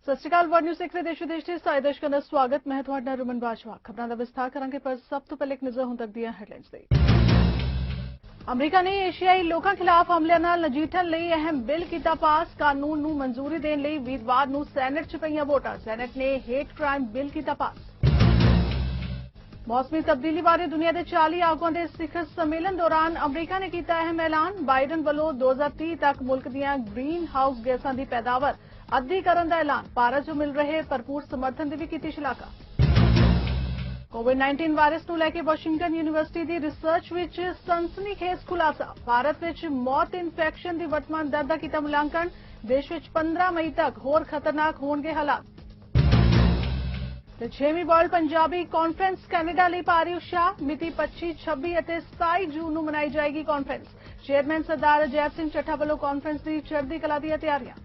सत श्री अकाल world news देख रहे देश विदेश के सारे दर्शकों का स्वागत। मैं ਤੁਹਾਡਾ ਰਮਨ ਬਾਜਵਾ। खबरों का विस्तार करांगे पर सब तो पहले एक नजर ਹੁਣ तक ਦੀਆਂ ਹੈਡਲਾਈਨਸ ਤੇ। अमरीका ने एशियाई लोगों खिलाफ हमलिਆਂ ਨਾਲ ਨਜਿੱਠਣ ਲਈ ਅਹਿਮ ਬਿੱਲ ਕੀਤਾ ਪਾਸ। ਕਾਨੂੰਨ ਨੂੰ ਮਨਜ਼ੂਰੀ ਦੇਣ ਲਈ ਵੀਰਵਾਰ ਨੂੰ ਸੈਨੇਟ 'ਚ ਪਈਆਂ ਵੋਟਾਂ। ਸੈਨੇਟ ਨੇ ਹੇਟ ਕ੍ਰਾਈਮ ਬਿੱਲ ਕੀਤਾ ਪਾਸ। मौसमी तब्दीली बारे दुनिया के 40 आगुआं के शिखर सम्मेलन दौरान अमरीका ने किया अहम ऐलान। बाइडन वालों 2030 तक मुल्क दीयां ग्रीन हाउस गैसां की पैदावार अद्धी करन दा ऐलान। भारत जो मिल रहे भरपूर समर्थन की भी की शलाघा। कोविड-19 वायरस को लैके वाशिंगटन यूनिवर्सिटी की रिसर्च विच सनसनीखेज खुलासा। भारत विच मौत इन्फैक्शन की वर्तमान दर का किया मूल्यांकन। देश विच 15 मई तक होर खतरनाक होणगे हालात। 6वीं वर्ल्ड पंजाबी कॉन्फ्रेंस कैनेडा ਲਈ ਭਾਰੀ ਉਤਸ਼ਾਹ। ਮਿਤੀ 25, 26 ਅਤੇ 27 ਜੂਨ ਨੂੰ ਮਨਾਈ ਜਾਏਗੀ ਕਾਨਫਰੰਸ। ਚੇਅਰਮੈਨ ਸਰਦਾਰ ਅਜੈਬ ਸਿੰਘ ਚੱਠਾ ਵੱਲੋਂ ਕਾਨਫਰੰਸ ਦੀ ਚੜ੍ਹਦੀਕਲਾ ਦੀਆਂ ਤਿਆਰੀਆਂ।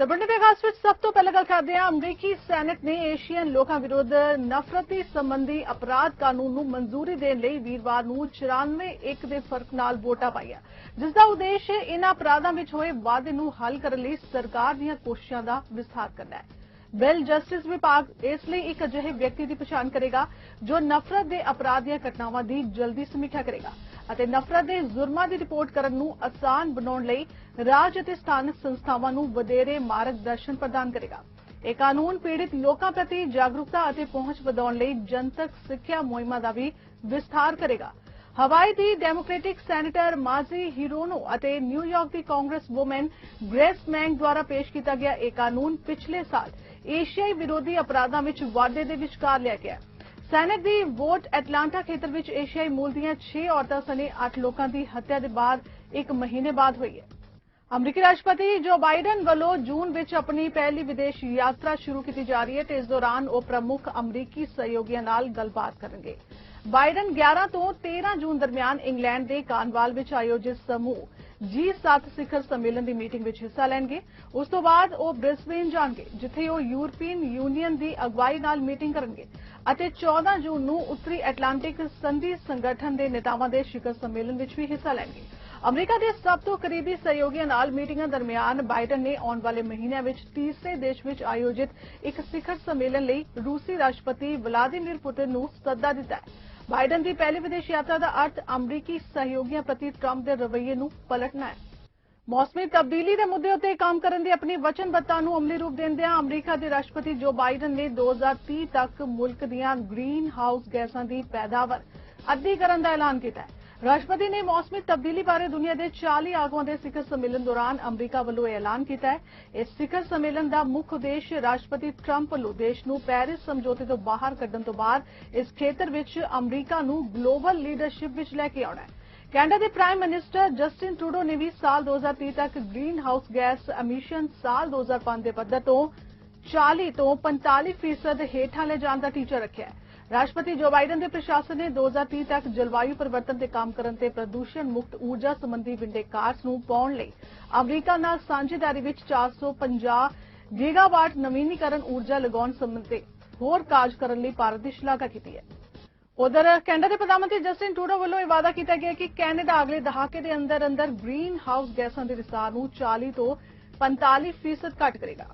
ਤਬੜਨੇ ਦੇ ਖਾਸ ਵਿੱਚ ਸਭ ਤੋਂ ਪਹਿਲਾਂ ਗੱਲ ਕਰਦੇ ਹਾਂ। ਅਮਰੀਕੀ ਸੈਨੇਟ ਨੇ ਏਸ਼ੀਅਨ ਲੋਕਾਂ ਵਿਰੁੱਧ ਨਫ਼ਰਤੀ ਸੰਬੰਧੀ ਅਪਰਾਧ ਕਾਨੂੰਨ ਨੂੰ ਮਨਜ਼ੂਰੀ ਦੇਣ ਲਈ ਵੀਰਵਾਰ ਨੂੰ 94-1 ਦੇ ਫਰਕ ਨਾਲ ਵੋਟਾਂ ਪਾਈਆਂ, ਜਿਸ ਦਾ ਉਦੇਸ਼ ਇਨ੍ਹਾਂ ਅਪਰਾਧਾਂ ਵਿੱਚ ਹੋਏ ਵਾਧੇ ਨੂੰ ਹੱਲ ਕਰਨ ਲਈ ਸਰਕਾਰ ਦੀਆਂ ਕੋਸ਼ਿਸ਼ਾਂ ਦਾ ਵਿਸਥਾਰ ਕਰਨਾ ਹੈ। ਬਿੱਲ ਜਸਟਿਸ ਵਿਭਾਗ ਇਸ ਲਈ ਇੱਕ ਅਜਿਹੇ ਵਿਅਕਤੀ ਦੀ ਪਛਾਣ ਕਰੇਗਾ ਜੋ ਨਫ਼ਰਤ ਦੇ ਅਪਰਾਧ ਦੀਆਂ ਘਟਨਾਵਾਂ ਦੀ ਜਲਦੀ ਸਮੀਖਿਆ ਕਰੇਗਾ ਅਤੇ ਨਫ਼ਰਤ ਦੇ ਜ਼ੁਰਮਾਂ ਦੀ ਰਿਪੋਰਟ ਕਰਨ ਨੂੰ ਆਸਾਨ ਬਣਾਉਣ ਲਈ ਰਾਜ ਅਤੇ ਸਥਾਨਕ ਸੰਸਥਾਵਾਂ ਨੂੰ ਵਧੇਰੇ ਮਾਰਗਦਰਸ਼ਨ ਪ੍ਰਦਾਨ ਕਰੇਗਾ। ਇਹ ਕਾਨੂੰਨ ਪੀੜਿਤ ਲੋਕਾਂ ਪ੍ਰਤੀ ਜਾਗਰੂਕਤਾ ਅਤੇ ਪਹੁੰਚ ਵਧਾਉਣ ਲਈ ਜਨਤਕ ਸਿੱਖਿਆ ਮੁਹਿੰਮਾਂ ਦਾ ਵੀ ਵਿਸਥਾਰ ਕਰੇਗਾ। ਹਵਾਈ ਦੀ ਡੈਮੋਕ੍ਰੈਟਿਕ ਸੈਨੇਟਰ ਮਾਜ਼ੀ ਹੀਰੋਨੋ ਅਤੇ ਨਿਊਯਾਰਕ ਦੀ ਕਾਂਗਰਸ ਵੂਮਨ ਗ੍ਰੇਸ ਮੈਂਗ ਦੁਆਰਾ ਪੇਸ਼ ਕੀਤਾ ਗਿਆ ਇਹ ਕਾਨੂੰਨ ਪਿਛਲੇ ਸਾਲ ਏਸ਼ੀਆਈ ਵਿਰੋਧੀ ਅਪਰਾਧਾਂ ਵਿੱਚ ਵਾਧੇ ਦੇ ਵਿਚਕਾਰ ਲਿਆ ਗਿਆ। ਸੈਨੇਟ ਦੀ ਵੋਟ ਐਟਲਾਂਟਾ ਖੇਤਰ ਵਿੱਚ ਏਸ਼ੀਆਈ ਮੂਲ ਦੀਆਂ 6 ਔਰਤਾਂ ਸਣੇ 8 ਲੋਕਾਂ ਦੀ ਹੱਤਿਆ ਦੇ ਬਾਅਦ ਇੱਕ ਮਹੀਨੇ ਬਾਅਦ ਹੋਈ ਹੈ। ਅਮਰੀਕੀ ਰਾਸ਼ਟਰਪਤੀ ਜੋ ਬਾਈਡਨ ਵੱਲੋਂ ਜੂਨ ਵਿੱਚ ਆਪਣੀ ਪਹਿਲੀ ਵਿਦੇਸ਼ ਯਾਤਰਾ ਸ਼ੁਰੂ ਕੀਤੀ ਜਾ ਰਹੀ ਹੈ ਤੇ ਇਸ ਦੌਰਾਨ ਉਹ ਪ੍ਰਮੁੱਖ ਅਮਰੀਕੀ ਸਹਿਯੋਗੀਆਂ ਨਾਲ ਗੱਲਬਾਤ ਕਰਨਗੇ। ਬਾਈਡਨ 11 ਤੋਂ 13 ਜੂਨ ਦਰਮਿਆਨ ਇੰਗਲੈਂਡ ਦੇ ਕਾਰਨਵਾਲ ਵਿੱਚ ਆਯੋਜਿਤ ਸਮੂਹ G7 ਸਿਖਰ ਸੰਮੇਲਨ ਦੀ ਮੀਟਿੰਗ ਵਿੱਚ ਹਿੱਸਾ ਲੈਣਗੇ। ਉਸ ਤੋਂ ਬਾਅਦ ਉਹ ਬ੍ਰਿਸਬੇਨ ਜਾਣਗੇ, ਜਿੱਥੇ ਉਹ ਯੂਰਪੀਅਨ ਯੂਨੀਅਨ ਦੀ ਅਗਵਾਈ ਨਾਲ ਮੀਟਿੰਗ ਕਰਨਗੇ ਅਤੇ 14 ਜੂਨ ਨੂੰ ਉੱਤਰੀ ਐਟਲਾਂਟਿਕ ਸੰਧੀ ਸੰਗਠਨ ਦੇ ਨੇਤਾਵਾਂ ਦੇ ਸਿਖਰ ਸੰਮੇਲਨ ਵਿੱਚ ਵੀ ਹਿੱਸਾ ਲੈਣਗੇ। ਅਮਰੀਕਾ ਦੇ ਸਭ ਤੋਂ ਕਰੀਬੀ ਸਹਿਯੋਗੀਆਂ ਨਾਲ ਮੀਟਿੰਗਾਂ ਦਰਮਿਆਨ ਬਾਈਡਨ ਨੇ ਆਉਣ ਵਾਲੇ ਮਹੀਨਿਆਂ ਵਿੱਚ ਤੀਸਰੇ ਦੇਸ਼ ਵਿੱਚ ਆਯੋਜਿਤ ਇੱਕ ਸਿਖਰ ਸੰਮੇਲਨ ਲਈ ਰੂਸੀ ਰਾਸ਼ਟਰਪਤੀ ਵਲਾਦੀਮੀਰ ਪੁਤਿਨ ਨੂੰ ਸੱਦਾ ਦਿੱਤਾ ਹੈ। ਬਾਈਡਨ ਦੀ ਪਹਿਲੀ ਵਿਦੇਸ਼ ਯਾਤਰਾ ਦਾ ਅਰਥ ਅਮਰੀਕੀ ਸਹਿਯੋਗੀਆਂ ਪ੍ਰਤੀ ਟਰੰਪ ਦੇ ਰਵੱਈਏ ਨੂੰ ਪਲਟਣਾ ਹੈ। ਮੌਸਮੀ ਤਬਦੀਲੀ ਦੇ ਮੁੱਦੇ ਉੱਤੇ ਕੰਮ ਕਰਨ ਦੀ ਆਪਣੀ ਵਚਨਬੱਧਤਾ ਨੂੰ ਅਮਲੀ ਰੂਪ ਦਿੰਦਿਆਂ ਅਮਰੀਕਾ ਦੇ ਰਾਸ਼ਟਰਪਤੀ ਜੋ ਬਾਈਡਨ ਨੇ 2030 ਤੱਕ ਮੁਲਕ ਦੀਆਂ ਗ੍ਰੀਨ ਹਾਊਸ ਗੈਸਾਂ ਦੀ ਪੈਦਾਵਾਰ ਅੱਧੀ ਕਰਨ ਦਾ ਐਲਾਨ ਕੀਤਾ ਹੈ। ਰਾਸ਼ਟਰਪਤੀ ਨੇ ਮੌਸਮੀ ਤਬਦੀਲੀ ਬਾਰੇ ਦੁਨੀਆ ਦੇ 40 ਆਗੂਆਂ ਦੇ ਸਿਖਰ ਸੰਮੇਲਨ ਦੌਰਾਨ ਅਮਰੀਕਾ ਵੱਲੋਂ ਇਹ ਐਲਾਨ ਕੀਤਾ ਹੈ। ਇਸ ਸਿਖਰ ਸੰਮੇਲਨ ਦਾ ਮੁੱਖ ਉਦੇਸ਼ ਰਾਸ਼ਟਰਪਤੀ ਟਰੰਪ ਵੱਲੋਂ ਦੇਸ਼ ਨੂੰ ਪੈਰਿਸ ਸਮਝੌਤੇ ਤੋਂ ਬਾਹਰ ਕੱਢਣ ਤੋਂ ਬਾਅਦ ਇਸ ਖੇਤਰ ਵਿੱਚ ਅਮਰੀਕਾ ਨੂੰ ਗਲੋਬਲ ਲੀਡਰਸ਼ਿਪ ਵਿੱਚ ਲੈ ਕੇ ਆਉਣਾ ਹੈ। ਕੈਨੇਡਾ ਦੇ ਪ੍ਰਾਈਮ ਮਿਨਿਸਟਰ ਜਸਟਿਨ ਟਰੂਡੋ ਨੇ ਵੀ ਸਾਲ 2030 ਤੱਕ ਗ੍ਰੀਨ ਹਾਊਸ ਗੈਸ ਐਮਿਸ਼ਨ ਸਾਲ 2005 ਦੇ ਪੱਧਰ ਤੋਂ 40 ਤੋਂ 45% ਹੇਠਾਂ ਲੈ ਜਾਣ ਦਾ ਟੀਚਾ ਰੱਖਿਆ ਹੈ। ਰਾਸ਼ਟਰਪਤੀ ਜੋ ਬਾਈਡਨ ਦੇ ਪ੍ਰਸ਼ਾਸਨ ਨੇ 2030 ਤੱਕ ਜਲਵਾਯੂ ਪਰਿਵਰਤਨ ਤੇ ਕੰਮ ਕਰਨ ਤੇ ਪ੍ਰਦੂਸ਼ਣ ਮੁਕਤ ਊਰਜਾ ਸੰਬੰਧੀ ਵਿੰਡੇਕਾਰਸ ਨੂੰ ਪਾਉਣ ਲਈ ਅਮਰੀਕਾ ਨਾਲ ਸਾਂਝੇਦਾਰੀ ਵਿੱਚ 450 ਗੀਗਾਵਾਟ ਨਵੀਨੀਕਰਨ ਊਰਜਾ ਲਗਾਉਣ ਸੰਬੰਧੀ ਹੋਰ ਕਾਰਜ ਕਰਨ ਲਈ ਭਾਰਤ ਦੀ ਸ਼ਲਾਘਾ ਕੀਤੀ ਹੈ। ਉਧਰ ਕੈਨੇਡਾ ਦੇ ਪ੍ਰਧਾਨ ਮੰਤਰੀ ਜਸਟਿਨ ਟਰੂਡੋ ਵੱਲੋਂ ਇਹ ਵਾਅਦਾ ਕੀਤਾ ਗਿਆ ਕਿ ਕੈਨੇਡਾ ਅਗਲੇ ਦਹਾਕੇ ਦੇ ਅੰਦਰ ਗ੍ਰੀਨ ਹਾਊਸ ਗੈਸਾਂ ਦੇ ਰਿਸਾਅ ਨੂੰ 40 ਤੋਂ 45% ਘੱਟ ਕਰੇਗਾ।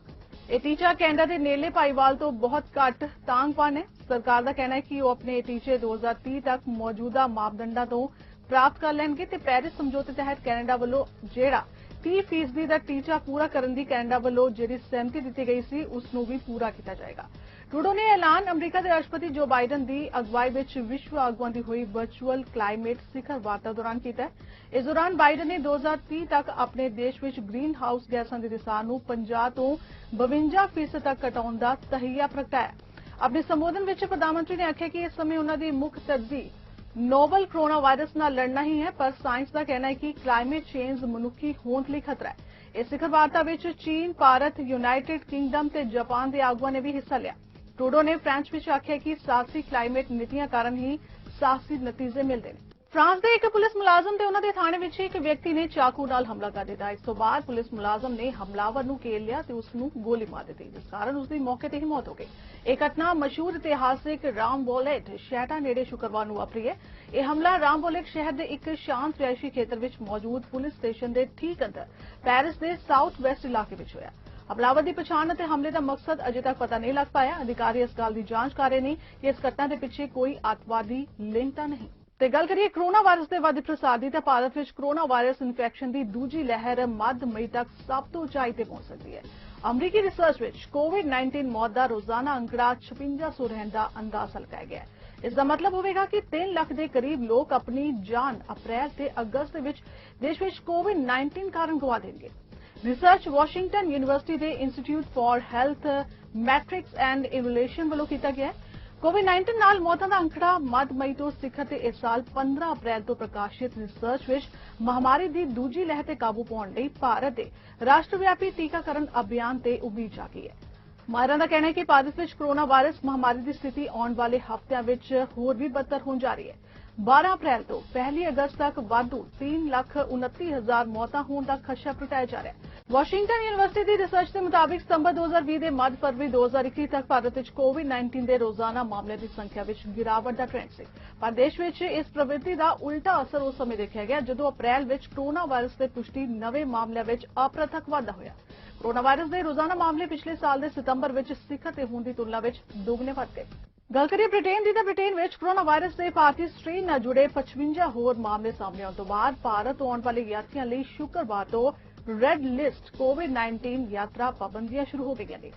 ਇਹ ਟੀਚਾ ਕੈਨੇਡਾ ਦੇ ਨੇੜੇ ਭਾਈਵਾਲ ਤੋਂ ਬਹੁਤ ਘੱਟ ਤਾਂਗਪਨ ਹੈ। ਸਰਕਾਰ ਦਾ ਕਹਿਣਾ ਹੈ ਕਿ ਉਹ ਆਪਣੇ ਟੀਚੇ 2030 ਤੱਕ ਮੌਜੂਦਾ ਮਾਪਦੰਡਾਂ ਤੋਂ ਪ੍ਰਾਪਤ ਕਰ ਲੈਣਗੇ ਤੇ ਪੈਰਿਸ ਸਮਝੌਤੇ ਤਹਿਤ ਕੈਨੇਡਾ ਵੱਲੋਂ ਜਿਹੜਾ 30% ਦਾ ਟੀਚਾ ਪੂਰਾ ਕਰਨ ਦੀ ਕੈਨੇਡਾ ਵੱਲੋਂ ਜਿਹੜੀ ਸਹਿਮਤੀ ਦਿੱਤੀ ਗਈ ਸੀ ਉਸ ਨੂੰ ਵੀ ਪੂਰਾ ਕੀਤਾ ਜਾਏਗਾ। ਟਰੂਡੋ ਨੇ ਐਲਾਨ ਅਮਰੀਕਾ ਦੇ ਰਾਸ਼ਟਰਪਤੀ ਜੋ ਬਾਈਡਨ ਦੀ ਅਗਵਾਈ ਵਿੱਚ ਵਿਸ਼ਵ ਆਗੂਆਂ ਦੀ ਹੋਈ ਵਰਚੁਅਲ ਕਲਾਈਮੇਟ ਸਿਖਰ ਵਾਰਤਾ ਦੌਰਾਨ ਕੀਤਾ। ਇਸ ਦੌਰਾਨ ਬਾਈਡਨ ਨੇ 2030 ਤੱਕ ਆਪਣੇ ਦੇਸ਼ ਵਿੱਚ ਗ੍ਰੀਨ ਹਾਊਸ ਗੈਸਾਂ ਦੇ ਰਿਸਾਅ ਨੂੰ 50 ਤੋਂ 52% ਤੱਕ ਘਟਾਉਣ ਦਾ ਤਹੱਈਆ ਪ੍ਰਗਟਾਇਆ। ਆਪਣੇ ਸੰਬੋਧਨ ਵਿੱਚ ਪ੍ਰਧਾਨ ਮੰਤਰੀ ਨੇ ਆਖਿਆ ਕਿ ਇਸ ਸਮੇਂ ਉਹਨਾਂ ਦੀ ਮੁੱਖ ਤਰਜੀਹ ਨੋਵਲ ਕੋਰੋਨਾ ਵਾਇਰਸ ਨਾਲ ਲੜਨਾ ਹੀ ਹੈ, ਪਰ ਸਾਇੰਸ ਦਾ ਕਹਿਣਾ ਹੈ ਕਿ ਕਲਾਈਮੇਟ ਚੇਂਜ ਮਨੁੱਖੀ ਹੋਂਦ ਲਈ ਖਤਰਾ ਹੈ। ਇਸ ਸਿਖਰ ਵਾਰਤਾ ਵਿੱਚ ਚੀਨ, ਭਾਰਤ, ਯੂਨਾਈਟਿਡ ਕਿੰਗਡਮ ਤੇ ਜਾਪਾਨ ਦੇ ਆਗੂਆਂ ਨੇ ਵੀ ਹਿੱਸਾ ਲਿਆ। ਟਰੂਡੋ ਨੇ ਫ੍ਰਾਂਸ ਵਿੱਚ ਆਖਿਆ ਕਿ ਸਾਹਸੀ ਕਲਾਈਮੇਟ ਨੀਤੀਆਂ ਕਾਰਨ ਹੀ ਸਾਹਸੀ ਨਤੀਜੇ ਮਿਲਦੇ ਨੇ। ਫਰਾਂਸ ਦੇ ਇੱਕ ਪੁਲਿਸ ਮੁਲਾਜ਼ਮ ਤੇ ਉਹਨਾਂ ਦੇ ਥਾਣੇ ਵਿੱਚ ਇੱਕ ਵਿਅਕਤੀ ਨੇ ਚਾਕੂ ਨਾਲ ਹਮਲਾ ਕਰ ਦਿੱਤਾ। ਇਸ ਤੋਂ ਬਾਅਦ ਪੁਲਿਸ ਮੁਲਾਜ਼ਮ ਨੇ ਹਮਲਾਵਰ ਨੂੰ ਘੇਰ ਲਿਆ ਤੇ ਉਸ ਨੂੰ ਗੋਲੀ ਮਾਰ ਦਿੱਤੀ, ਜਿਸ ਕਾਰਨ ਉਸ ਦੀ ਮੌਕੇ ਤੇ ਹੀ ਮੌਤ ਹੋ ਗਈ। ਇਹ ਘਟਨਾ ਮਸ਼ਹੂਰ ਇਤਿਹਾਸਿਕ ਰਾਮਬੋਲੇਟ ਸ਼ਹਿਰ ਨੇੜੇ ਸ਼ੁੱਕਰਵਾਰ ਨੂੰ ਵਾਪਰੀ ਹੈ। ਇਹ ਹਮਲਾ ਰਾਮਬੋਲੇਟ ਸ਼ਹਿਰ ਦੇ ਇੱਕ ਸ਼ਾਂਤ ਰਿਹਾਇਸ਼ੀ ਖੇਤਰ ਵਿੱਚ ਮੌਜੂਦ ਪੁਲਿਸ ਸਟੇਸ਼ਨ ਦੇ ਠੀਕ ਅੰਦਰ ਪੈਰਿਸ ਦੇ ਸਾਊਥ ਵੈਸਟ ਇਲਾਕੇ ਵਿੱਚ ਹੋਇਆ। ਹਮਲਾਵਰ ਦੀ ਪਛਾਣ ਅਤੇ ਹਮਲੇ ਦਾ ਮਕਸਦ ਅਜੇ ਤੱਕ ਪਤਾ ਨਹੀਂ ਲੱਗ ਪਾਇਆ। ਅਧਿਕਾਰੀ ਇਸ ਗੱਲ ਦੀ ਜਾਂਚ ਕਰ ਰਹੇ ਨੇ ਕਿ ਇਸ ਘਟਨਾ ਦੇ ਪਿੱਛੇ ਕੋਈ ਅੱਤਵਾਦੀ ਲਿੰਕ ਤਾਂ ਨਹੀਂ। ਤੇ ਗੱਲ ਕਰੀਏ ਕਰੋਨਾ ਵਾਇਰਸ ਦੇ ਵੱਧ ਪ੍ਰਸਾਰ ਦੀ, ਤਾਂ ਭਾਰਤ ਵਿੱਚ ਕਰੋਨਾ ਵਾਇਰਸ ਇਨਫੈਕਸ਼ਨ ਦੀ ਦੂਜੀ ਲਹਿਰ ਮੱਧ ਮਈ ਤੱਕ ਸਭ ਤੋਂ ਉਚਾਈ ਤੇ ਪਹੁੰਚ ਸਕਦੀ ਹੈ। ਅਮਰੀਕੀ ਰਿਸਰਚ ਵਿੱਚ ਕੋਵਿਡ-19 ਮੌਤ ਦਾ ਰੋਜ਼ਾਨਾ ਅੰਕੜਾ 5600 ਰਹਿਣ ਦਾ ਅੰਦਾਜ਼ਾ ਲਗਾਇਆ ਗਿਆ ਹੈ। ਇਸ ਦਾ ਮਤਲਬ ਹੋਵੇਗਾ ਕਿ 3 ਲੱਖ ਦੇ ਕਰੀਬ ਲੋਕ ਆਪਣੀ ਜਾਨ ਅਪ੍ਰੈਲ ਤੇ ਅਗਸਤ ਦੇ ਵਿੱਚ ਦੇਸ਼ ਵਿੱਚ ਕੋਵਿਡ-19 ਕਾਰਨ ਗਵਾ ਦੇਣਗੇ। ਰਿਸਰਚ ਵਾਸ਼ਿੰਗਟਨ ਯੂਨੀਵਰਸਿਟੀ ਦੇ institute for health matrix and evaluation ਵੱਲੋਂ ਕੀਤਾ ਗਿਆ ਹੈ। ਕੋਵਿਡ-19 ਨਾਲ ਮੌਤਾਂ ਦਾ ਅੰਕੜਾ ਮੱਧ ਮਈ ਤੋਂ ਸਿਖਰ ਤੇ ਇਸ ਸਾਲ 15 ਅਪ੍ਰੈਲ ਤੋਂ ਪ੍ਰਕਾਸ਼ਿਤ ਰਿਸਰਚ ਵਿੱਚ ਮਹਾਮਾਰੀ ਦੀ ਦੂਜੀ ਲਹਿਰ ਤੇ ਕਾਬੂ ਪਾਉਣ ਲਈ ਭਾਰਤ ਦੇ ਰਾਸ਼ਟਰਵਿਆਪੀ ਟੀਕਾਕਰਨ ਅਭਿਆਨ ਤੇ ਉਮੀਦ ਜਾਗੀ ਹੈ। ਮਾਹਿਰਾਂ ਦਾ ਕਹਿਣਾ ਹੈ ਕਿ ਭਾਰਤ ਵਿੱਚ ਕਰੋਨਾ ਵਾਇਰਸ ਮਹਾਮਾਰੀ ਦੀ ਸਥਿਤੀ ਆਉਣ ਵਾਲੇ ਹਫ਼ਤਿਆਂ ਵਿੱਚ ਹੋਰ ਵੀ ਬਦਤਰ ਹੋਣ ਜਾ ਰਹੀ ਹੈ। 12 ਅਪ੍ਰੈਲ ਤੋਂ 1 ਅਗਸਤ ਤੱਕ ਵਾਧੂ 3,29,000 ਮੌਤਾਂ ਹੋਣ ਦਾ ਖਦਸ਼ਾ ਪ੍ਰਗਟਾਇਆ ਜਾ ਰਿਹਾ ਹੈ। ਵਾਸ਼ਿੰਗਟਨ ਯੂਨੀਵਰਸਿਟੀ ਦੀ ਰਿਸਰਚ ਦੇ ਮੁਤਾਬਿਕ ਸਤੰਬਰ 2020 ਦੇ ਮੱਧ ਫਰਵਰੀ 2021 ਤੱਕ ਭਾਰਤ ਵਿੱਚ ਕੋਵਿਡ-19 ਦੇ ਰੋਜ਼ਾਨਾ ਮਾਮਲਿਆਂ ਦੀ ਸੰਖਿਆ ਵਿੱਚ ਗਿਰਾਵਟ ਦਾ ਟ੍ਰੈਂਡ ਸੀ। ਪਰ ਦੇਸ਼ ਵਿੱਚ ਇਸ ਪ੍ਰਵਿਰਤੀ ਦਾ ਉਲਟਾ ਅਸਰ ਉਸ ਸਮੇਂ ਦੇਖਿਆ ਗਿਆ ਜਦੋਂ ਅਪ੍ਰੈਲ ਵਿੱਚ ਕਰੋਨਾ ਵਾਇਰਸ ਦੇ ਪੁਸ਼ਟੀ ਨਵੇਂ ਮਾਮਲਿਆਂ ਵਿੱਚ ਅਪ੍ਰਤੱਖ ਵਾਧਾ ਹੋਇਆ। ਕਰੋਨਾ ਵਾਇਰਸ ਦੇ ਰੋਜ਼ਾਨਾ ਮਾਮਲੇ ਪਿਛਲੇ ਸਾਲ ਦੇ ਸਤੰਬਰ ਵਿੱਚ ਸਿਖਰ ਤੇ ਹੋਣ ਦੀ ਤੁਲਨਾ ਵਿੱਚ ਦੁੱਗਣੇ ਵੱਧ ਗਏ। ਗੱਲ ਕਰੀਏ ਬ੍ਰਿਟੇਨ ਦੀ, ਤਾਂ ਬ੍ਰਿਟੇਨ ਵਿੱਚ ਕਰੋਨਾ ਵਾਇਰਸ ਦੇ ਭਾਰਤੀ ਸਟ੍ਰੇਨ ਨਾਲ ਜੁੜੇ 55 ਹੋਰ ਮਾਮਲੇ ਸਾਹਮਣੇ ਆਉਣ ਤੋਂ ਬਾਅਦ ਭਾਰਤ ਆਉਣ ਵਾਲੇ ਯਾਤਰੀਆਂ ਲਈ ਸ਼ੁੱਕਰਵਾਰ ਤੋਂ ਰੈੱਡ ਲਿਸਟ ਕੋਵਿਡ-19 ਯਾਤਰਾ ਪਾਬੰਦੀਆਂ ਸ਼ੁਰੂ ਹੋ ਗਈਆਂ ਨੇ।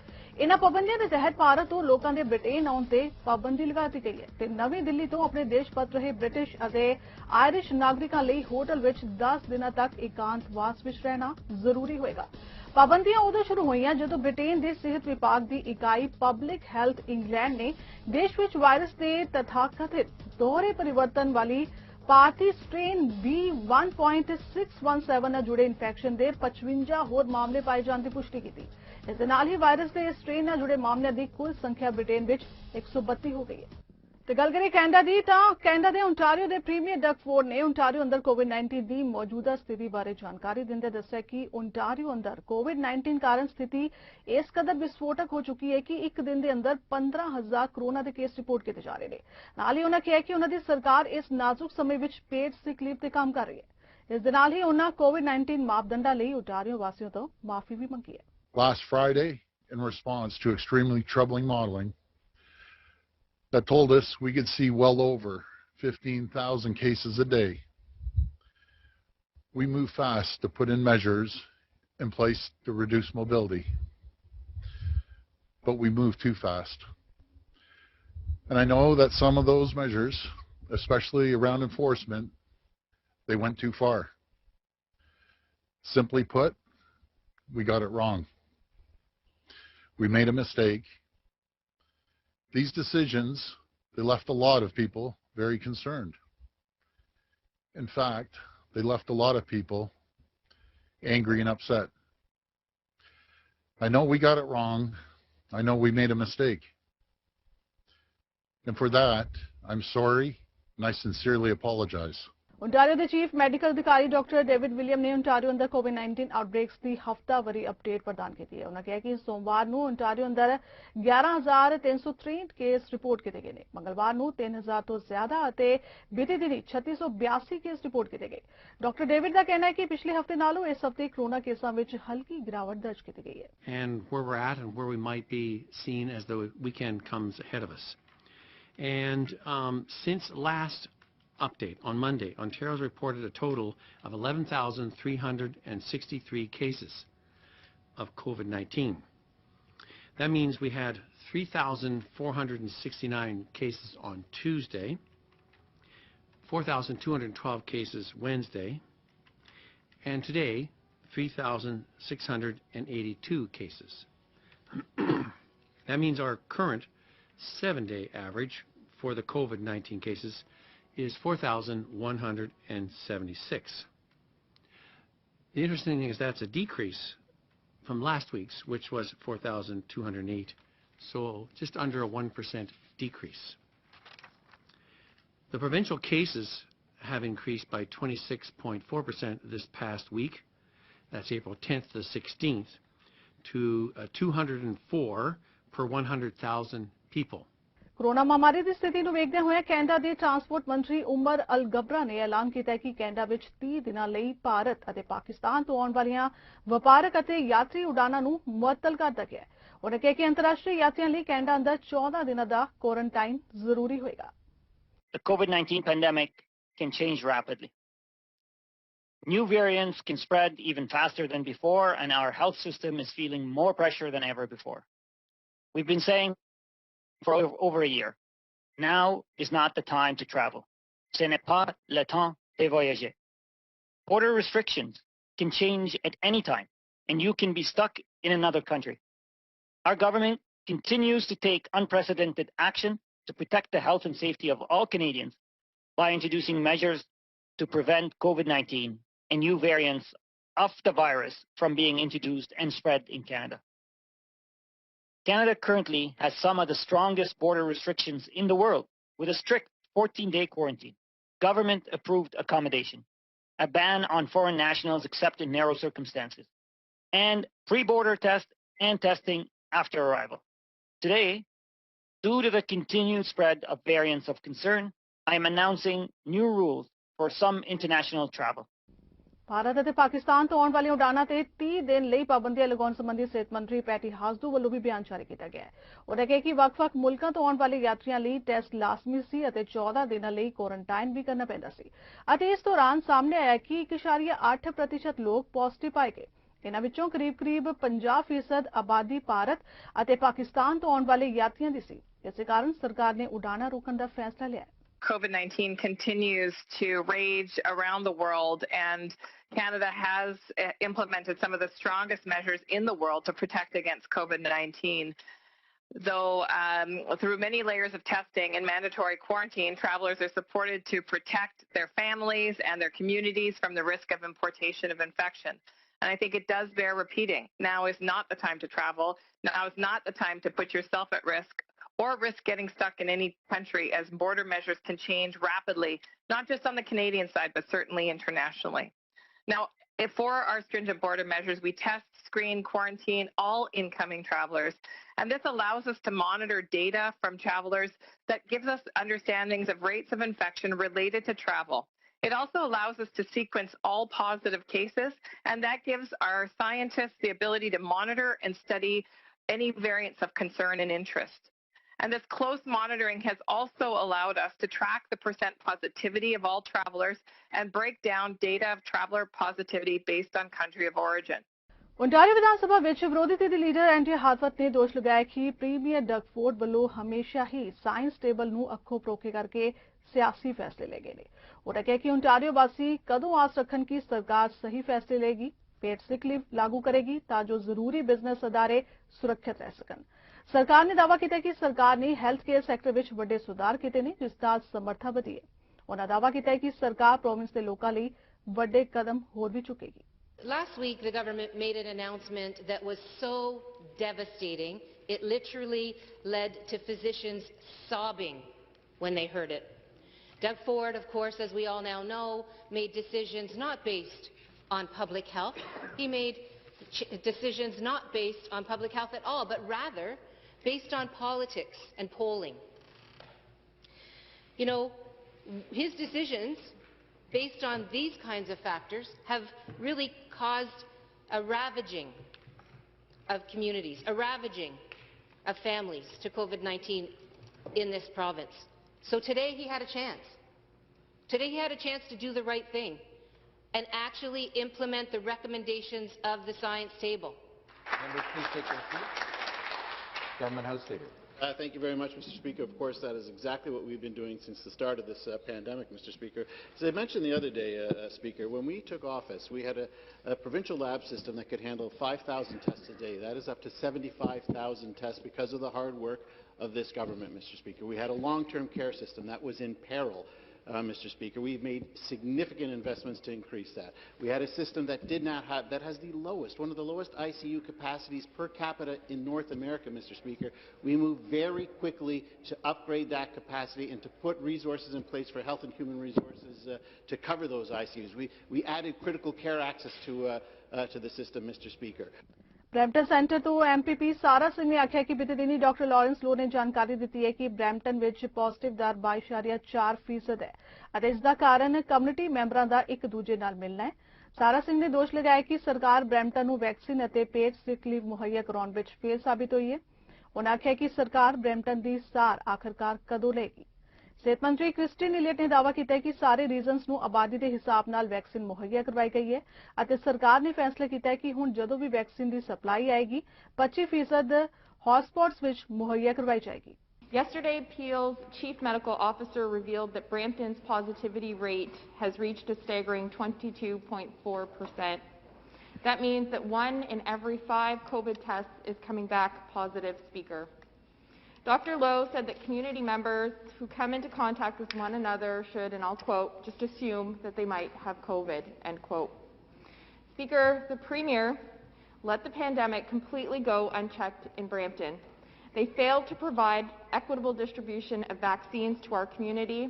ਇਨ੍ਹਾਂ ਪਾਬੰਦੀਆਂ ਦੇ ਤਹਿਤ ਭਾਰਤ ਤੋਂ ਲੋਕਾਂ ਦੇ ਬ੍ਰਿਟੇਨ ਆਉਣ ਤੇ ਪਾਬੰਦੀ ਲਗਾ ਦਿੱਤੀ ਗਈ ਹੈ ਤੇ ਨਵੀਂ ਦਿੱਲੀ ਤੋਂ ਆਪਣੇ ਦੇਸ਼ ਪਰਤ ਰਹੇ ਬ੍ਰਿਟਿਸ਼ ਅਤੇ ਆਇਰਿਸ਼ ਨਾਗਰਿਕਾਂ ਲਈ ਹੋਟਲ ਵਿੱਚ 10 ਦਿਨਾਂ ਤੱਕ ਇਕਾਂਤਵਾਸ ਵਿੱਚ ਰਹਿਣਾ ਜ਼ਰੂਰੀ ਹੋਏਗਾ। ਪਾਬੰਦੀਆਂ ਉਦੋਂ ਸ਼ੁਰੂ ਹੋਈਆਂ ਜਦੋਂ ਬ੍ਰਿਟੇਨ ਦੇ ਸਿਹਤ ਵਿਭਾਗ ਦੀ ਇਕਾਈ ਪਬਲਿਕ ਹੈਲਥ ਇੰਗਲੈਂਡ ਨੇ ਦੇਸ਼ ਵਿੱਚ ਵਾਇਰਸ ਦੇ ਤਥਾਕਥਿਤ ਦੋਹਰੇ ਪਰਿਵਰਤਨ ਵਾਲੀ ਭਾਰਤੀ ਸਟ੍ਰੇਨ B1.617 ਨਾਲ ਜੁੜੇ ਇਨਫੈਕਸ਼ਨ ਦੇ 55 ਹੋਰ ਮਾਮਲੇ ਪਾਏ ਜਾਣ ਦੀ ਪੁਸ਼ਟੀ ਕੀਤੀ। ਇਸ ਦੇ ਨਾਲ ਹੀ ਵਾਇਰਸ ਦੇ ਸਟ੍ਰੇਨ ਨਾਲ ਜੁੜੇ ਮਾਮਲਿਆਂ ਦੀ ਕੁੱਲ ਸੰਖਿਆ ਬ੍ਰਿਟੇਨ ਵਿੱਚ 132 ਹੋ ਗਈ ਹੈ। ਤੇ ਗੱਲ ਕਰੀਏ ਕੈਨੇਡਾ ਦੀ, ਤਾਂ ਕੈਨੇਡਾ ਦੇ ਓਨਟਾਰੀਓ ਦੇ ਪ੍ਰੀਮੀਅਰ ਡਗ ਫੋਰਡ ਨੇ ਓਨਟਾਰੀਓ ਅੰਦਰ ਕੋਵਿਡ-19 ਦੀ ਮੌਜੂਦਾ ਸਥਿਤੀ ਬਾਰੇ ਜਾਣਕਾਰੀ ਦਿੰਦੇ ਦੱਸਿਆ ਕਿ ਓਨਟਾਰੀਓ ਅੰਦਰ ਕੋਵਿਡ-19 ਕਾਰਨ ਸਥਿਤੀ ਇਸ ਕਦਰ ਵਿਸਫੋਟਕ ਹੋ ਚੁੱਕੀ ਹੈ ਕਿ ਇੱਕ ਦਿਨ ਦੇ ਅੰਦਰ 15,000 ਕਰੋਨਾ ਦੇ ਕੇਸ ਰਿਪੋਰਟ ਕੀਤੇ ਜਾ ਰਹੇ ਨੇ। ਨਾਲ ਹੀ ਉਹਨਾਂ ਕਿਹਾ ਕਿ ਉਹਨਾਂ ਦੀ ਸਰਕਾਰ ਇਸ ਨਾਜ਼ੁਕ ਸਮੇਂ ਵਿੱਚ ਪੇਡ ਸਿਕ ਲੀਵ ਤੇ ਕੰਮ ਕਰ ਰਹੀ ਹੈ। ਇਸ ਦੇ ਨਾਲ ਹੀ ਉਹਨਾਂ ਕੋਵਿਡ-19 ਮਾਪਦੰਡਾਂ ਲਈ ਓਨਟਾਰੀਓ ਵਾਸੀਆਂ ਤੋਂ ਮਾਫੀ ਵੀ ਮੰਗੀ ਹੈ। Last Friday, in response to extremely troubling modeling that told us we could see well over 15,000 cases a day, we moved fast to put in measures in place to reduce mobility. But we moved too fast. And I know that some of those measures, especially around enforcement, they went too far. Simply put, we got it wrong. We made a mistake. These decisions, they left a lot of people very concerned. In fact, they left a lot of people angry and upset. I know we got it wrong. I know we made a mistake. And for that, I'm sorry and I sincerely apologize. Ontario ਦੇ chief medical ਅਧਿਕਾਰੀ doctor David William ਨੇ Ontario ਅੰਦਰ ਕੋਵਿਡ-19 ਆਊਟਬ੍ਰੇਕਸ ਦੀ ਹਫ਼ਤਾਵਾਰੀ update ਪ੍ਰਦਾਨ ਕੀਤੀ ਹੈ। ਉਹਨਾਂ ਕਿਹਾ ਕਿ ਸੋਮਵਾਰ ਨੂੰ ਓਨਟਾਰੀਓ ਅੰਦਰ 11,363 ਕੇਸ ਰਿਪੋਰਟ ਕੀਤੇ ਗਏ ਨੇ। ਮੰਗਲਵਾਰ ਨੂੰ 3,000 ਤੋਂ ਜ਼ਿਆਦਾ ਅਤੇ ਬੀਤੇ ਦਿਨੀ 3,682 ਕੇਸ ਰਿਪੋਰਟ ਕੀਤੇ ਗਏ। ਡਾਕਟਰ ਡੇਵਿਡ ਦਾ ਕਹਿਣਾ ਹੈ ਕਿ ਪਿਛਲੇ ਹਫ਼ਤੇ ਨਾਲੋਂ ਇਸ ਹਫ਼ਤੇ ਕਰੋਨਾ ਕੇਸਾਂ ਵਿੱਚ ਹਲਕੀ ਗਿਰਾਵਟ ਦਰਜ ਕੀਤੀ ਗਈ ਹੈ। And where we're at and where we might be seen as the weekend comes ahead of us. And since last update on Monday, Ontario's reported a total of 11,363 cases of COVID-19. That means we had 3,469 cases on Tuesday, 4,212 cases Wednesday, and today 3,682 cases. That means our current 7-day average for the COVID-19 cases is 4,176. The interesting thing is that's a decrease from last week's, which was 4,208, so just under a 1% decrease. The provincial cases have increased by 26.4% this past week. That's April 10th to the 16th, to 204 per 100,000 people. Corona ਮਹਾਮਾਰੀ ਦੀ ਸਥਿਤੀ ਨੂੰ ਵੇਖਦੇ ਹੋਏ Canada ਦੇ transport ਮੰਤਰੀ ਉਮਰ ਅਲ ਗਬਰਾ ਨੇ ਐਲਾਨ ਕੀਤਾ ਹੈ ਕਿ ਕੈਨੇਡਾ ਵਿੱਚ 30 ਦਿਨਾਂ ਲਈ ਭਾਰਤ ਅਤੇ ਪਾਕਿਸਤਾਨ ਤੋਂ ਆਉਣ ਵਾਲੀਆਂ ਵਪਾਰਕ ਅਤੇ ਯਾਤਰੀ ਉਡਾਣਾਂ ਨੂੰ ਮੁਅੱਤਲ ਕਰ ਦਿੱਤਾ ਗਿਆ ਹੈ। ਉਨ੍ਹਾਂ ਕਿਹਾ ਕਿ ਅੰਤਰਰਾਸ਼ਟਰੀ ਯਾਤਰੀਆਂ ਲਈ ਕੈਨੇਡਾ ਅੰਦਰ 14 ਦਿਨਾਂ ਦਾ ਕੁਆਰੰਟਾਈਨ ਜ਼ਰੂਰੀ ਹੋਏਗਾ। The COVID-19 pandemic can change rapidly. New variants can spread even faster than before, and our health system is feeling more pressure than ever before. We've been saying for over a year, now is not the time to travel. Ce n'est pas le temps de voyager. Border restrictions can change at any time, and you can be stuck in another country. Our government continues to take unprecedented action to protect the health and safety of all Canadians by introducing measures to prevent COVID-19 and new variants of the virus from being introduced and spread in Canada. Canada currently has some of the strongest border restrictions in the world, with a strict 14-day quarantine, government-approved accommodation, a ban on foreign nationals except in narrow circumstances, and pre-border test and testing after arrival. Today, due to the continued spread of variants of concern, I am announcing new rules for some international travel. Bharat ਅਤੇ ਪਾਕਿਸਤਾਨ ਤੋਂ ਆਉਣ ਵਾਲੀਆਂ ਉਡਾਣਾਂ ਤੇ 30 ਦਿਨ ਲਈ ਪਾਬੰਦੀਆਂ ਲਗਾਉਣ ਸੰਬੰਧੀ ਸਿਹਤ ਮੰਤਰੀ ਪੈਟੀ ਹਾਸਦੂ ਵੱਲੋਂ ਵੀ ਬਿਆਨ ਜਾਰੀ ਕੀਤਾ ਗਿਆ ਹੈ। ਉਨ੍ਹਾਂ ਕਿਹਾ ਕਿ ਵੱਖ-ਵੱਖ ਮੁਲਕਾਂ ਤੋਂ ਆਉਣ ਵਾਲੇ ਯਾਤਰੀਆਂ ਲਈ ਟੈਸਟ ਲਾਜ਼ਮੀ ਸੀ ਅਤੇ 14 ਦਿਨਾਂ ਲਈ ਕੁਆਰੰਟਾਈਨ ਵੀ ਕਰਨਾ ਪੈਂਦਾ ਸੀ ਅਤੇ ਇਸ ਦੌਰਾਨ ਸਾਹਮਣੇ ਆਇਆ ਕਿ 1.8% ਲੋਕ ਪੋਜ਼ਿਟਿਵ ਪਾਏ ਗਏ। ਇਹਨਾਂ ਵਿੱਚੋਂ ਕਰੀਬ 50% ਆਬਾਦੀ ਭਾਰਤ ਅਤੇ ਪਾਕਿਸਤਾਨ ਤੋਂ ਆਉਣ ਵਾਲੇ ਯਾਤਰੀਆਂ ਦੀ ਸੀ। ਇਸੇ ਕਾਰਨ ਸਰਕਾਰ ਨੇ ਉਡਾਣਾਂ ਰੋਕਣ ਦਾ ਫੈਸਲਾ ਲਿਆ ਹੈ। COVID-19 continues to rage around the world, and Canada has implemented some of the strongest measures in the world to protect against COVID-19. Though through many layers of testing and mandatory quarantine, travelers are supported to protect their families and their communities from the risk of importation of infection. And I think it does bear repeating. Now is not the time to travel. Now is not the time to put yourself at risk or risk getting stuck in any country, as border measures can change rapidly, not just on the Canadian side, but certainly internationally. Now, for our stringent border measures, we test, screen, quarantine all incoming travelers. And this allows us to monitor data from travelers that gives us understandings of rates of infection related to travel. It also allows us to sequence all positive cases, and that gives our scientists the ability to monitor and study any variants of concern and interest. And this close monitoring has also allowed us to track the percent positivity of all travelers and break down data of traveler positivity based on country of origin. Ontario Vidhan Sabha विच विरोधी धिर दे leader anti हाथवत ने दोष लगाया कि premiere डगफोर्ड ਵੱਲੋਂ हमेशा ही science table ਨੂੰ ਅੱਖੋਂ ਪਰੋਖੇ ਕਰਕੇ सियासी फैसले ले गए। उन्होंने कहा कि ओंटारियो वासी कदों आस रखन कि सरकार सही फैसले लेगी, पेड सिक लीव लागू करेगी ताजो जरूरी बिजनेस अदारे सुरक्षित रह सकन। सरकार ने दावा किया कि सरकार ने हैल्थ केयर सैक्टर विच वड्डे सुधार किए ने, जिस दा समर्था वधी है। उन्होंने दावा किया कि सरकार प्रोविंस के लोगों लई वड्डे कदम होर भी चुकेगी। Last week, the government made an announcement that was so devastating, it literally led to physicians sobbing when they heard it. Doug Ford, of course, as we all now know, made decisions not based on public health. He made decisions not based on public health at all, but rather based on politics and polling. You know, his decisions based on these kinds of factors have really caused a ravaging of communities, a ravaging of families to COVID-19 in this province. So today he had a chance. Today he had a chance to do the right thing and actually implement the recommendations of the science table. Members, please take your seats. Government House Leader. Thank you very much, Mr. Speaker. Of course, that is exactly what we've been doing since the start of this pandemic, Mr. Speaker. As I mentioned the other day, Speaker, when we took office, we had a provincial lab system that could handle 5,000 tests a day. That is up to 75,000 tests because of the hard work of this government, Mr. Speaker. We had a long-term care system that was in peril, Mr. Speaker. We've made significant investments to increase that. We had a system that has the lowest, one of the lowest ICU capacities per capita in North America, Mr. Speaker. We moved very quickly to upgrade that capacity and to put resources in place for health and human resources to cover those ICUs. We added critical care access to the system, Mr. Speaker. Brampton centre ਤੋਂ MPP ਸਾਰਾ ਸਿੰਘ ਨੇ ਆਖਿਆ ਕਿ ਬੀਤੇ ਦਿਨੀ doctor Lawrence ਲੋ ਨੇ ਜਾਣਕਾਰੀ ਦਿੱਤੀ ਹੈ ਕਿ ਬਰੈਂਪਟਨ ਵਿੱਚ ਪੋਜ਼ਿਟਿਵ ਦਰ 22.4% ਹੈ ਅਤੇ ਇਸ ਦਾ ਕਾਰਨ ਕਮਿਊਨਿਟੀ ਮੈਂਬਰਾਂ ਦਾ ਇੱਕ ਦੂਜੇ ਨਾਲ ਮਿਲਣਾ ਹੈ। ਸਾਰਾ ਸਿੰਘ ਨੇ ਦੋਸ਼ ਲਗਾਇਆ ਕਿ ਸਰਕਾਰ ਬਰੈਂਪਟਨ ਨੂੰ ਵੈਕਸੀਨ ਅਤੇ ਪੇਡ ਸਿਕ ਲੀਵ ਮੁਹੱਈਆ ਕਰਾਉਣ ਵਿੱਚ ਫੇਲ ਸਾਬਿਤ ਹੋਈ ਹੈ। ਉਨ੍ਹਾਂ ਆਖਿਆ ਕਿ ਸਰਕਾਰ ਬਰੈਂਪਟਨ ਦੀ ਸਾਰ ਆਖਰਕਾਰ ਕਦੋਂ ਲਏਗੀ। ਸਿਹਤ ਮੰਤਰੀ ਕ੍ਰਿਸਟੀਨ ਨੀਲੇਟ ਨੇ ਦਾਅਵਾ ਕੀਤਾ ਹੈ ਕਿ ਸਾਰੇ ਰੀਜਨਸ ਨੂੰ ਆਬਾਦੀ ਦੇ ਹਿਸਾਬ ਨਾਲ ਵੈਕਸੀਨ ਮੁਹੱਈਆ ਕਰਵਾਈ ਗਈ ਹੈ ਅਤੇ ਸਰਕਾਰ ਨੇ ਫੈਸਲਾ ਕੀਤਾ ਹੈ ਕਿ ਹੁਣ ਜਦੋਂ ਵੀ ਵੈਕਸੀਨ ਦੀ ਸਪਲਾਈ ਆਏਗੀ 25% ਹੌਟਸਪੌਟਸ ਵਿੱਚ ਮੁਹੱਈਆ ਕਰਵਾਈ ਜਾਏਗੀ। Yesterday, Peel's chief medical officer revealed that Brampton's positivity rate has reached a staggering 22.4%. That means that 1 in every 5 COVID tests is coming back positive, Speaker. Dr. Lowe said that community members who come into contact with one another should, and I'll quote, just assume that they might have COVID, end quote. Speaker, the Premier let the pandemic completely go unchecked in Brampton. They failed to provide equitable distribution of vaccines to our community.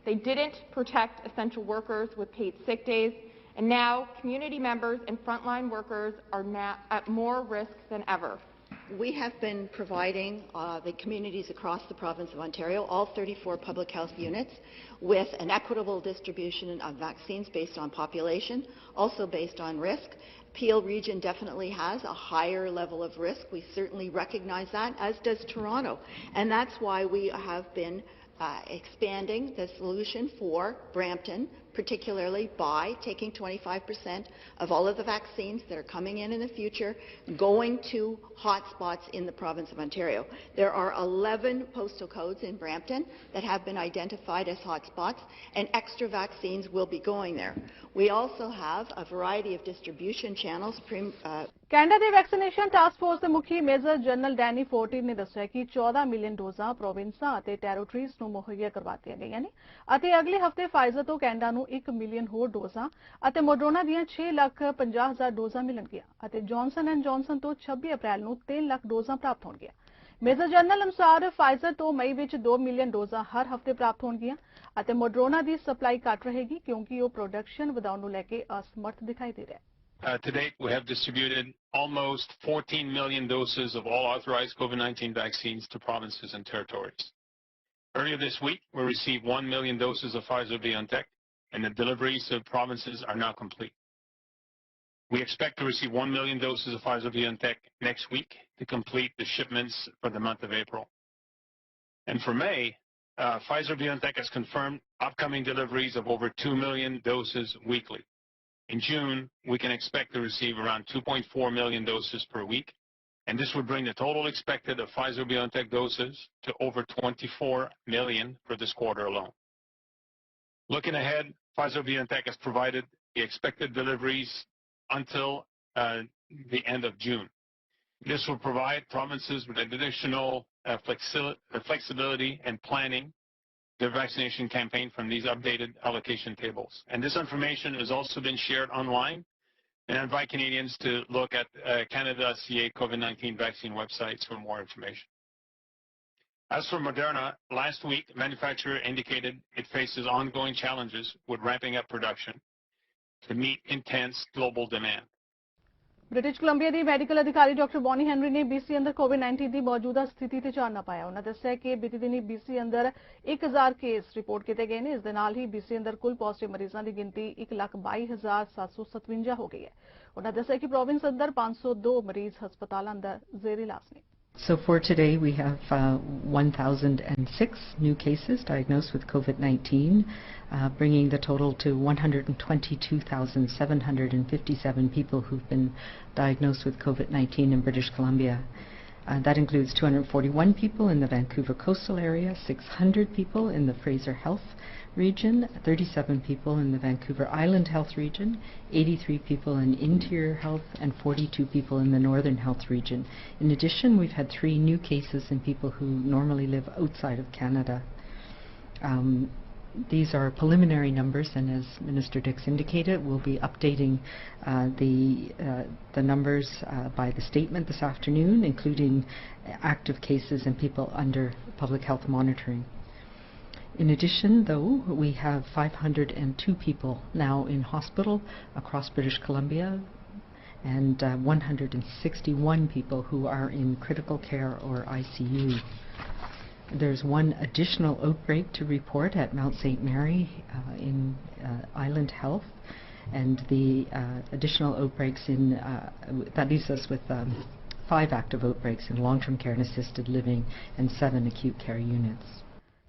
They didn't protect essential workers with paid sick days. And now community members and frontline workers are now at more risk than ever. We have been providing the communities across the province of Ontario, all 34 public health units, with an equitable distribution of vaccines based on population, also based on risk. Peel region definitely has a higher level of risk. We certainly recognize that, as does Toronto. And that's why we have been expanding the solution for Brampton, particularly by taking 25% of all of the vaccines that are coming in the future, going to hotspots in the province of Ontario. There are 11 postal codes in Brampton that have been identified as hotspots, and extra vaccines will be going there. We also have a variety of distribution channels. Canada ਦੇ vaccination task force ਦੇ ਮੁਖੀ major general Danny ਫੋਰਟਿਨ ਨੇ ਦੱਸਿਆ ਕਿ 14 million ਡੋਜ਼ਾਂ ਪ੍ਰੋਵਿੰਸਾਂ ਅਤੇ territories ਨੂੰ ਮੁਹੱਈਆ ਕਰਵਾਤੀਆਂ ਗਈਆਂ ਨੇ ਅਤੇ ਅਗਲੇ ਹਫ਼ਤੇ ਫਾਈਜ਼ਰ ਤੋਂ ਕੈਨੇਡਾ ਨੂੰ 1 ਮਿਲੀਅਨ ਹੋਰ ਡੋਜ਼ਾਂ ਅਤੇ ਮੋਡਰਨਾ ਦੀਆਂ 6,50,000 ਡੋਜ਼ਾਂ ਮਿਲਣਗੀਆਂ ਅਤੇ ਜੌਨਸਨ ਐਂਡ ਜੌਨਸਨ ਤੋਂ 26 ਅਪ੍ਰੈਲ ਨੂੰ 3 ਲੱਖ ਡੋਜ਼ਾਂ ਪ੍ਰਾਪਤ ਹੋਣਗੀਆਂ। ਮੇਜਰ ਜਨਰਲ ਅਨੁਸਾਰ ਫਾਈਜ਼ਰ ਤੋਂ ਮਈ ਵਿੱਚ 2 ਮਿਲੀਅਨ ਡੋਜ਼ਾਂ ਹਰ ਹਫ਼ਤੇ ਪ੍ਰਾਪਤ ਹੋਣਗੀਆਂ ਅਤੇ ਮੋਡਰਨਾ ਦੀ ਸਪਲਾਈ ਘੱਟ ਰਹੇਗੀ ਕਿਉਂਕਿ ਉਹ ਪ੍ਰੋਡਕਸ਼ਨ ਵਧਾਉਣ ਨੂੰ ਲੈ ਕੇ ਅਸਮਰਥ ਦਿਖਾਈ ਦੇ ਰਿਹਾ ਹੈ। To date, we have distributed almost 14 million doses of all authorized COVID-19 vaccines to provinces and territories. Earlier this week, we received 1 million doses of Pfizer-BioNTech, and the deliveries to provinces are now complete. We expect to receive 1 million doses of Pfizer-BioNTech next week to complete the shipments for the month of April. And for May, Pfizer-BioNTech has confirmed upcoming deliveries of over 2 million doses weekly. In June, we can expect to receive around 2.4 million doses per week, and this would bring the total expected of Pfizer-BioNTech doses to over 24 million for this quarter alone. Looking ahead, Pfizer-BioNTech has provided the expected deliveries until the end of June. This will provide provinces with additional flexibility and planning their vaccination campaign from these updated allocation tables. And this information has also been shared online, and I invite Canadians to look at Canada.ca COVID-19 vaccine websites for more information. As for Moderna, last week, the manufacturer indicated it faces ongoing challenges with ramping up production to meet intense global demand. British Columbia ਦੀ medical ਅਧਿਕਾਰੀ doctor Bonnie Henry ਨੇ BC ਅੰਦਰ COVID-19 ਦੀ ਮੌਜੂਦਾ ਸਥਿਤੀ ਤੇ ਚਾਨਣਾ ਪਾਇਆ। ਉਹਨਾਂ ਦੱਸਿਆ ਕਿ ਬੀਤੇ ਦਿਨੀ BC ਅੰਦਰ 1000 ਕੇਸ ਰਿਪੋਰਟ ਕੀਤੇ ਗਏ ਨੇ। ਇਸ ਦੇ ਨਾਲ ਹੀ BC ਅੰਦਰ ਕੁੱਲ ਪੋਜ਼ਿਟਿਵ ਮਰੀਜ਼ਾਂ ਦੀ ਗਿਣਤੀ 1,22,757 ਹੋ ਗਈ ਹੈ। ਉਹਨਾਂ ਦੱਸਿਆ ਕਿ ਪ੍ਰੋਵਿੰਸ ਅੰਦਰ 502 ਮਰੀਜ਼ ਹਸਪਤਾਲਾਂ ਅੰਦਰ ਜ਼ੇਰ ਇਲਾਜ ਨੇ। So for today, we have 1,006 new cases diagnosed with COVID-19, bringing the total to 122,757 people who've been diagnosed with COVID-19 in British Columbia. That includes 241 people in the Vancouver coastal area, 600 people in the Fraser Health region, 37 people in the Vancouver Island Health region, 83 people in Interior Health, and 42 people in the Northern Health region. In addition, we've had 3 new cases in people who normally live outside of Canada. These are preliminary numbers, and as Minister Dix indicated, we'll be updating the numbers by the statement this afternoon, including active cases and people under public health monitoring. In addition, though, we have 502 people now in hospital across British Columbia, and 161 people who are in critical care or ICU. There's one additional outbreak to report at Mount St. Mary in Island Health, and the additional outbreaks in, that leaves us with 5 active outbreaks in long-term care and assisted living and 7 acute care units.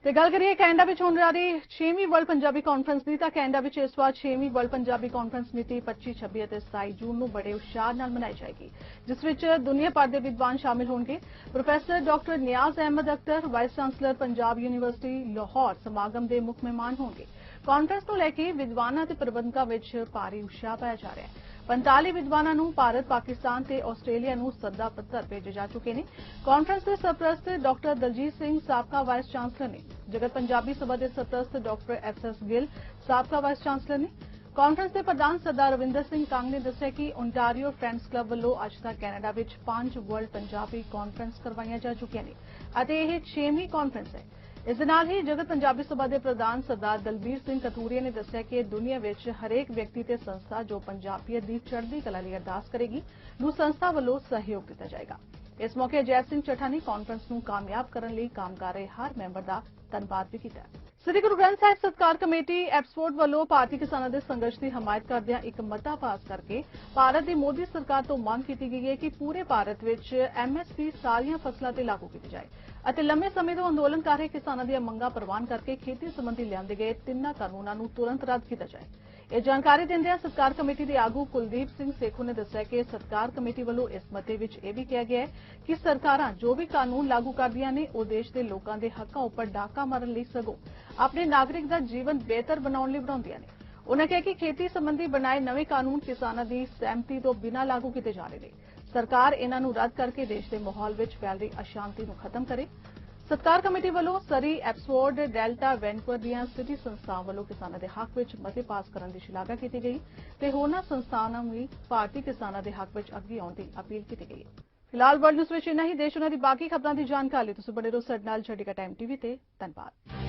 ਤੇ ਗੱਲ ਕਰੀਏ Canada ਵਿੱਚ ਹੋਣ ਜਾ ਰਹੀ 6ਵੀਂ world Punjabi conference ਦੀ ਤਾਂ Canada ਵਿੱਚ ਇਸ ਵਾਰ 6ਵੀਂ ਵਰਲਡ ਪੰਜਾਬੀ ਕਾਨਫਰੰਸ ਮਿਤੀ 25, 26 ਅਤੇ 27 ਜੂਨ ਨੂੰ ਬੜੇ ਉਤਸ਼ਾਹ ਨਾਲ ਮਨਾਈ ਜਾਏਗੀ, ਜਿਸ ਵਿੱਚ ਦੁਨੀਆ ਭਰ ਦੇ ਵਿਦਵਾਨ ਸ਼ਾਮਿਲ ਹੋਣਗੇ। Professor doctor Niaz Ahmed Akhtar, vice chancellor Punjab university Lahore ਸਮਾਗਮ ਦੇ ਮੁੱਖ ਮਹਿਮਾਨ ਹੋਣਗੇ। ਕਾਨਫਰੰਸ ਨੂੰ ਲੈ ਕੇ ਵਿਦਵਾਨਾਂ ਤੇ ਪ੍ਰਬੰਧਕਾਂ ਵਿੱਚ ਭਾਰੀ ਉਤਸ਼ਾਹ ਪਾਇਆ ਜਾ ਰਿਹਾ ਹੈ। 45 ਵਿਦਵਾਨਾਂ ਨੂੰ ਭਾਰਤ, ਪਾਕਿਸਤਾਨ ਤੇ ਆਸਟ੍ਰੇਲੀਆ ਨੂੰ ਸੱਦਾ ਪੱਤਰ ਭੇਜੇ ਜਾ ਚੁੱਕੇ ਨੇ। ਕਾਨਫਰੰਸ ਦੇ ਸਰਪ੍ਰਸਤ ਡਾਕਟਰ ਦਲਜੀਤ ਸਿੰਘ ਸਾਬਕਾ ਵਾਈਸ ਚਾਂਸਲਰ ਨੇ। ਜਗਤ ਪੰਜਾਬੀ ਸਭਾ ਦੇ ਸਰਪ੍ਰਸਤ ਡਾਕਟਰ ਐਸ ਗਿੱਲ ਸਾਬਕਾ ਵਾਈਸ ਚਾਂਸਲਰ ਨੇ। ਕਾਨਫਰੰਸ ਦੇ ਪ੍ਰਧਾਨ ਸਰਦਾਰ ਰਵਿੰਦਰ ਸਿੰਘ ਕੰਗ ਨੇ ਦੱਸਿਆ ਕਿ ਓਨਟਾਰੀਓ ਫਰੈਂਡਸ ਕਲੱਬ ਵੱਲੋਂ ਅੱਜ ਤੱਕ ਕੈਨੇਡਾ ਵਿੱਚ 5 ਵਰਲਡ ਪੰਜਾਬੀ ਕਾਨਫਰੰਸ ਕਰਵਾਈਆਂ ਜਾ ਚੁੱਕੀਆਂ ਨੇ ਅਤੇ ਇਹ 6ਵੀਂ ਕਾਨਫਰੰਸ ਹੈ। ਇਸ ਦੇ ਨਾਲ ਹੀ ਜਗਤ ਪੰਜਾਬੀ ਸਭਾ ਦੇ ਪ੍ਰਧਾਨ ਸਰਦਾਰ ਦਲਬੀਰ ਸਿੰਘ ਕਤੂਰੀਆ ਨੇ ਦੱਸਿਆ ਕਿ ਦੁਨੀਆ ਵਿੱਚ ਹਰੇਕ ਵਿਅਕਤੀ ਤੇ ਸੰਸਥਾ ਜੋ ਪੰਜਾਬੀਅਤ ਦੀ ਚੜ੍ਹਦੀ ਕਲਾ ਲਈ ਅਰਦਾਸ ਕਰੇਗੀ ਨੂੰ ਸੰਸਥਾ ਵੱਲੋਂ ਸਹਿਯੋਗ ਦਿੱਤਾ ਜਾਏਗਾ। ਇਸ ਮੌਕੇ ਅਜੈ ਸਿੰਘ ਚੱਠਾ ਨੇ ਕਾਨਫਰੰਸ ਨੂੰ ਕਾਮਯਾਬ ਕਰਨ ਲਈ ਕੰਮ ਕਰ ਰਹੇ ਹਰ ਮੈਂਬਰ ਦਾ ਧੰਨਵਾਦ ਵੀ ਕੀਤਾ। ਸ੍ਰੀ ਗੁਰੂ ਗ੍ਰੰਥ ਸਾਹਿਬ ਸਤਿਕਾਰ ਕਮੇਟੀ ਐਪਸਫੋਰਡ ਵੱਲੋਂ ਭਾਰਤੀ ਕਿਸਾਨਾਂ ਦੇ ਸੰਘਰਸ਼ ਦੀ ਹਮਾਇਤ ਕਰਦਿਆਂ ਇੱਕ ਮਤਾ ਪਾਸ ਕਰਕੇ ਭਾਰਤ ਦੀ ਮੋਦੀ ਸਰਕਾਰ ਤੋਂ ਮੰਗ ਕੀਤੀ ਗਈ ਹੈ ਕਿ ਪੂਰੇ ਭਾਰਤ ਵਿੱਚ MSP ਸਾਰੀਆਂ ਫਸਲਾਂ ਤੇ ਲਾਗੂ ਕੀਤੀ ਜਾਏ ਅਤੇ ਲੰਮੇ ਸਮੇਂ ਤੋਂ ਅੰਦੋਲਨ ਕਰ ਰਹੇ ਕਿਸਾਨਾਂ ਦੀਆਂ ਮੰਗਾਂ ਪ੍ਰਵਾਨ ਕਰਕੇ ਖੇਤੀ ਸੰਬੰਧੀ ਲਿਆਂਦੇ ਗਏ 3 ਕਾਨੂੰਨਾਂ ਨੂੰ ਤੁਰੰਤ ਰੱਦ ਕੀਤਾ ਜਾਏ। ਇਹ ਜਾਣਕਾਰੀ ਦਿੰਦਿਆਂ ਸਤਿਕਾਰ ਕਮੇਟੀ ਦੇ ਆਗੂ ਕੁਲਦੀਪ ਸਿੰਘ ਸੇਖੂ ਨੇ ਦੱਸਿਆ ਕਿ ਸਤਿਕਾਰ ਕਮੇਟੀ ਵੱਲੋਂ ਇਸ ਮਤੇ ਵਿੱਚ ਇਹ ਵੀ ਕਿਹਾ ਗਿਆ ਹੈ ਕਿ ਸਰਕਾਰਾਂ ਜੋ ਵੀ ਕਾਨੂੰਨ ਲਾਗੂ ਕਰਦੀਆਂ ਨੇ ਉਹ ਦੇਸ਼ ਦੇ ਲੋਕਾਂ ਦੇ ਹੱਕਾਂ ਉੱਪਰ ਡਾਕਾ ਮਾਰਨ ਲਈ ਸਗੋਂ ਆਪਣੇ ਨਾਗਰਿਕ ਦਾ ਜੀਵਨ ਬਿਹਤਰ ਬਣਾਉਣ ਲਈ ਬਣਾਉਂਦੀਆਂ ਨੇ। ਉਨ੍ਹਾਂ ਕਿਹਾ ਕਿ ਖੇਤੀ ਸੰਬੰਧੀ ਬਣਾਏ ਨਵੇਂ ਕਾਨੂੰਨ ਕਿਸਾਨਾਂ ਦੀ ਸਹਿਮਤੀ ਤੋਂ ਬਿਨਾਂ ਲਾਗੂ ਕੀਤੇ ਜਾ ਰਹੇ ਨੇ। ਸਰਕਾਰ ਇਹਨਾਂ ਨੂੰ ਰੱਦ ਕਰਕੇ ਦੇਸ਼ ਦੇ ਮਾਹੌਲ ਵਿੱਚ ਫੈਲ ਰਹੀ ਅਸ਼ਾਂਤੀ ਨੂੰ ਖਤਮ ਕਰੇ। ਸਤਿਕਾਰ ਕਮੇਟੀ ਵੱਲੋਂ ਸਰੀ, ਐਪਸਫੋਰਡ, ਡੈਲਟਾ, ਵੈਨਕੂਵਰ ਦੀਆਂ ਸਿਟੀ ਸੰਸਥਾਵਾਂ ਵੱਲੋਂ ਕਿਸਾਨਾਂ ਦੇ ਹੱਕ ਵਿੱਚ ਮਤੇ ਪਾਸ ਕਰਨ ਦੀ ਸ਼ਲਾਘਾ ਕੀਤੀ ਗਈ ਤੇ ਹੋਰਨਾਂ ਸੰਸਥਾਵਾਂ ਨੂੰ ਵੀ ਭਾਰਤੀ ਕਿਸਾਨਾਂ ਦੇ ਹੱਕ ਵਿੱਚ ਅੱਗੇ ਆਉਣ ਦੀ ਅਪੀਲ ਕੀਤੀ ਗਈ। ਫਿਲਹਾਲ ਵਰਲਡ ਨਿਊਜ਼ ਵਿੱਚ ਇੰਨਾ ਹੀ। ਦੇਸ਼ ਉਹਨਾਂ ਦੀ ਬਾਕੀ ਖਬਰਾਂ ਦੀ ਜਾਣਕਾਰੀ ਲਈ ਤੁਸੀਂ ਬਣੇ ਰਹੋ ਸਾਡੇ ਨਾਲ। ਚੜ੍ਰਿਕਲਾ ਟਾਈਮ TV ਤੇ। ਧੰਨਵਾਦ।